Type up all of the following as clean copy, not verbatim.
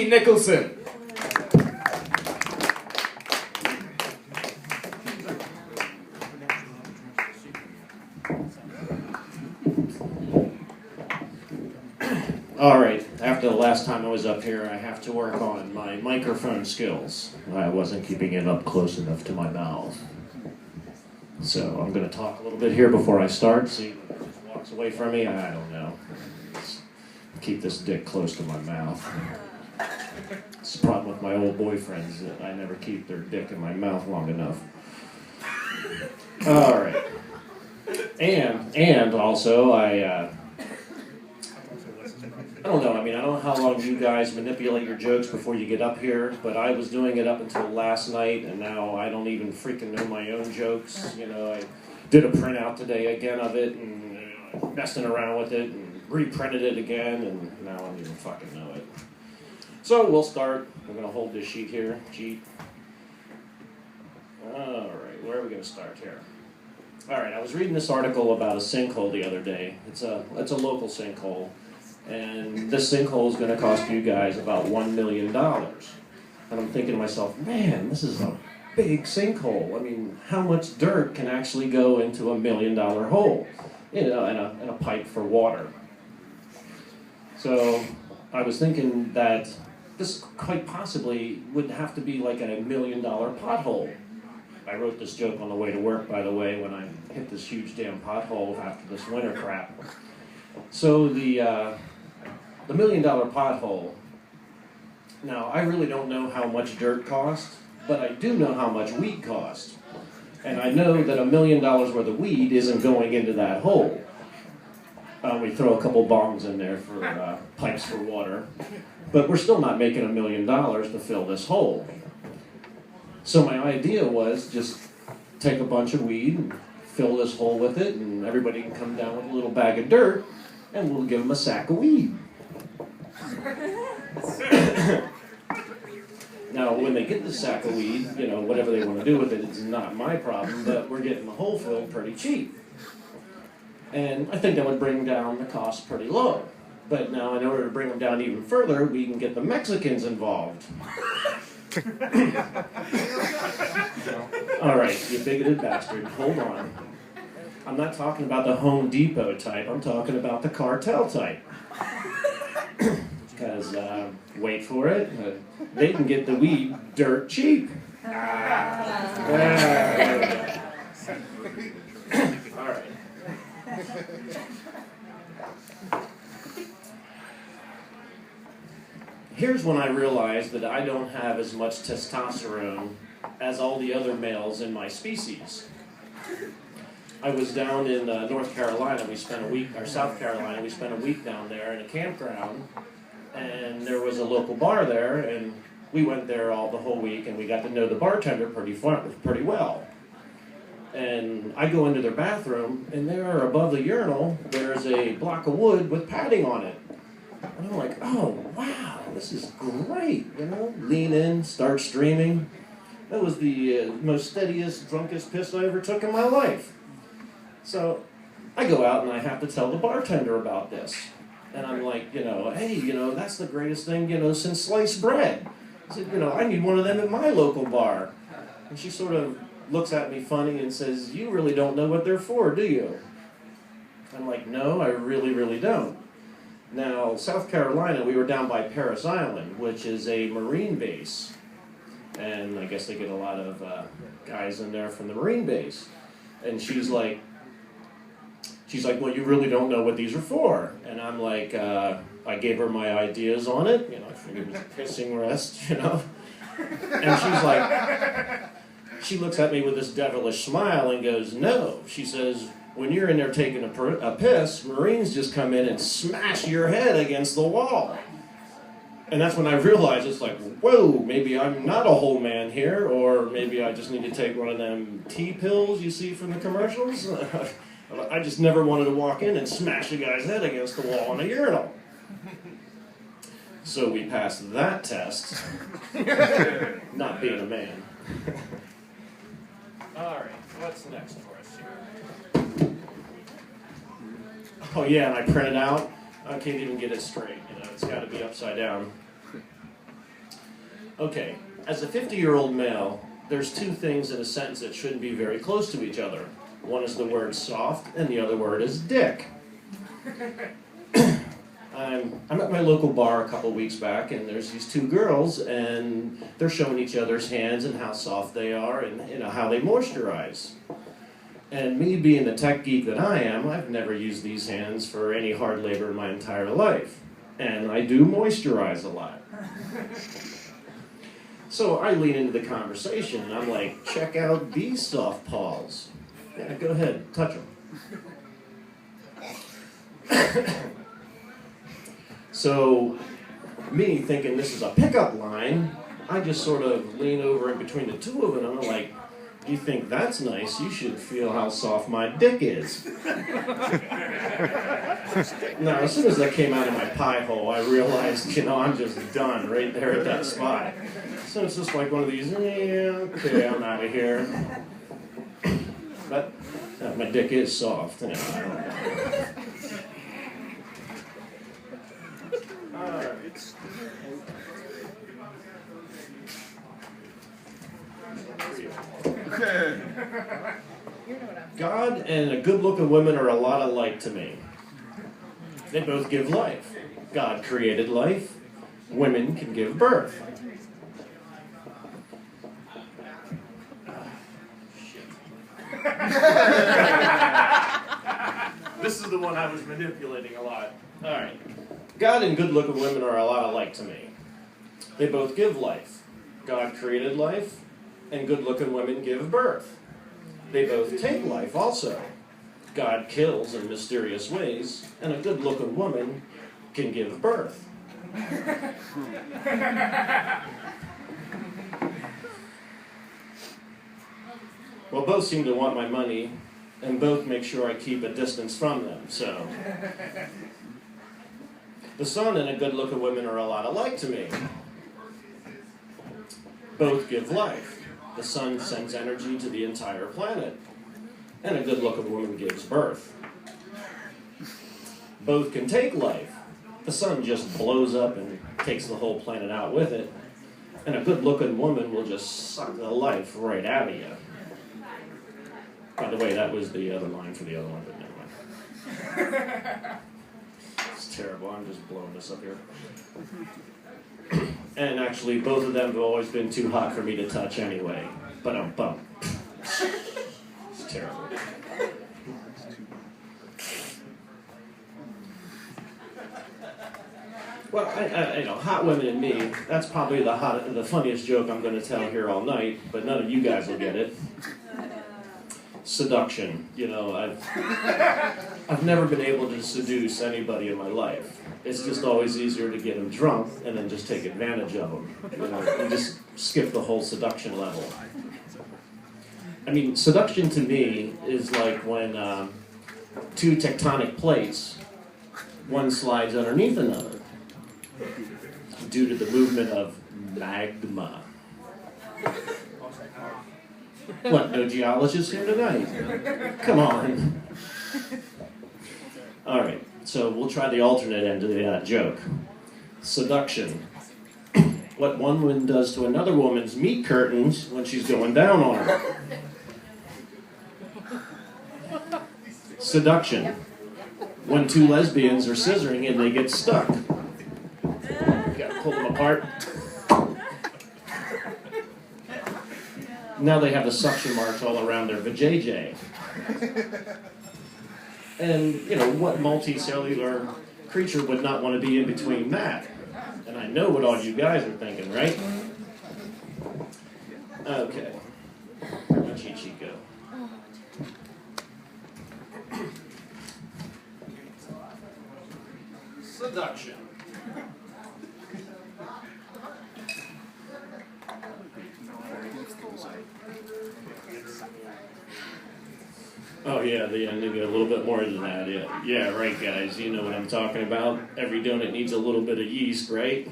Nicholson. All right, after the last time I was up here, I have to work on my microphone skills. I wasn't keeping it up close enough to my mouth. So I'm going to talk a little bit here before I start. See if it just walks away from me. I don't know. Let's keep this dick close to my mouth. It's the problem with my old boyfriends that I never keep their dick in my mouth long enough. All right. And also I don't know. I mean, I don't know how long you guys manipulate your jokes before you get up here, but I was doing it up until last night, and now I don't even freaking know my own jokes. You know, I did a printout today again of it, and messing around with it, and reprinted it again, and now I don't even fucking know it. So we'll start. I'm going to hold this sheet here. All right, where are we going to start here? All right, I was reading this article about a sinkhole the other day. It's a local sinkhole. And this sinkhole is going to cost you guys about $1 million. And I'm thinking to myself, man, this is a big sinkhole. I mean, how much dirt can actually go into $1 million hole? You know, in a pipe for water. So I was thinking that this quite possibly would have to be like a $1 million pothole. I wrote this joke on the way to work, by the way, when I hit this huge damn pothole after this winter crap. So the $1 million pothole, now I really don't know how much dirt costs, but I do know how much weed costs. And I know that $1 million worth of weed isn't going into that hole. We throw a couple bongs in there for pipes for water, but we're still not making $1 million to fill this hole. So my idea was just take a bunch of weed and fill this hole with it, and everybody can come down with a little bag of dirt, and we'll give them a sack of weed. Now, when they get the sack of weed, you know, whatever they want to do with it, it's not my problem, but we're getting the hole filled pretty cheap. And I think that would bring down the cost pretty low. But now, in order to bring them down even further, we can get the Mexicans involved. All right, you bigoted bastard, hold on. I'm not talking about the Home Depot type, I'm talking about the cartel type. Because, wait for it, they can get the weed dirt cheap. All right. Here's when I realized that I don't have as much testosterone as all the other males in my species. I was down in North Carolina. We spent a week, or South Carolina. We spent a week down there in a campground, and there was a local bar there, and we went there the whole week, and we got to know the bartender pretty well. And I go into their bathroom, and there above the urinal, there's a block of wood with padding on it. And I'm like, oh, wow, this is great, you know? Lean in, start streaming. That was the most steadiest, drunkest piss I ever took in my life. So I go out and I have to tell the bartender about this. And I'm like, you know, hey, you know, that's the greatest thing, you know, since sliced bread. I said, you know, I need one of them at my local bar. And she sort of looks at me funny and says, you really don't know what they're for, do you? I'm like, no, I really, really don't. Now, South Carolina, we were down by Parris Island, which is a Marine base. And I guess they get a lot of guys in there from the Marine base. And she's like, well, you really don't know what these are for. And I'm like, I gave her my ideas on it. You know, I figured it was a pissing rest, you know. And she's like, she looks at me with this devilish smile and goes, no. She says, when you're in there taking a piss, Marines just come in and smash your head against the wall. And that's when I realized, it's like, whoa, maybe I'm not a whole man here, or maybe I just need to take one of them T-pills you see from the commercials. I just never wanted to walk in and smash a guy's head against the wall in a urinal. So we passed that test, not being a man. All right, what's next for us here? Oh yeah, and I printed out. I can't even get it straight, you know, it's got to be upside down. Okay, as a 50-year-old male, there's two things in a sentence that shouldn't be very close to each other. One is the word soft, and the other word is dick. I'm at my local bar a couple weeks back, and there's these two girls, and they're showing each other's hands and how soft they are, and how they moisturize. And me being the tech geek that I am, I've never used these hands for any hard labor in my entire life. And I do moisturize a lot. So I lean into the conversation, and I'm like, check out these soft paws. Yeah, go ahead, touch them. So, me thinking this is a pickup line, I just sort of lean over in between the two of them, and I'm like, you think that's nice? You should feel how soft my dick is. Now, as soon as that came out of my pie hole, I realized, I'm just done right there at that spot. So it's just like one of these, yeah, okay, I'm out of here. But my dick is soft. I don't know. God and a good-looking woman are a lot alike to me. They both give life. God created life. Women can give birth. This is the one I was manipulating a lot. All right. God and good-looking women are a lot alike to me. They both give life. God created life, and good-looking women give birth. They both take life also. God kills in mysterious ways, and a good-looking woman can give birth. Well, both seem to want my money, and both make sure I keep a distance from them, so... The sun and a good-looking woman are a lot alike to me. Both give life. The sun sends energy to the entire planet, and a good-looking woman gives birth. Both can take life. The sun just blows up and takes the whole planet out with it, and a good-looking woman will just suck the life right out of you. By the way, that was the other line for the other one, but never mind. It's terrible. I'm just blowing this up here. And actually, both of them have always been too hot for me to touch anyway. But I'm bummed. It's terrible. Well, hot women and me, that's probably the funniest joke I'm going to tell here all night, but none of you guys will get it. Seduction. I've never been able to seduce anybody in my life. It's just always easier to get them drunk and then just take advantage of them. And just skip the whole seduction level. I mean, seduction to me is like when two tectonic plates, one slides underneath another due to the movement of magma. What, no geologists here tonight? Come on. All right, so we'll try the alternate end of that joke. Seduction. What one woman does to another woman's meat curtains when she's going down on her. Seduction. When two lesbians are scissoring and they get stuck. You gotta pull them apart. Now they have the suction marks all around their vajayjay. And, what multicellular creature would not want to be in between that? And I know what all you guys are thinking, right? Okay. Where'd cheat sheet go? Seduction. Oh yeah, maybe a little bit more than that. Yeah, right, guys. You know what I'm talking about. Every donut needs a little bit of yeast, right?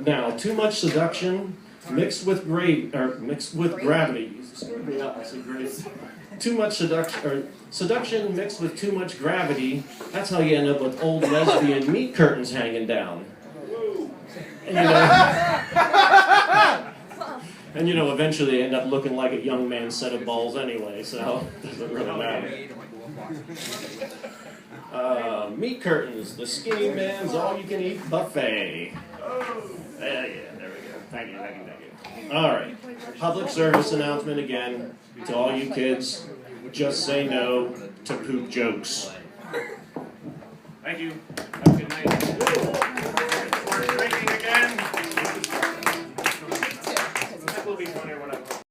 Now, too much seduction mixed with gravity. too much seduction mixed with too much gravity, that's how you end up with old lesbian meat curtains hanging down. And eventually they end up looking like a young man's set of balls anyway, so it doesn't really matter. Meat curtains, the skinny man's all-you-can-eat buffet. Yeah, there we go. Thank you. All right, public service announcement again to all you kids. Just say no to poop jokes. Thank you. Have a good night.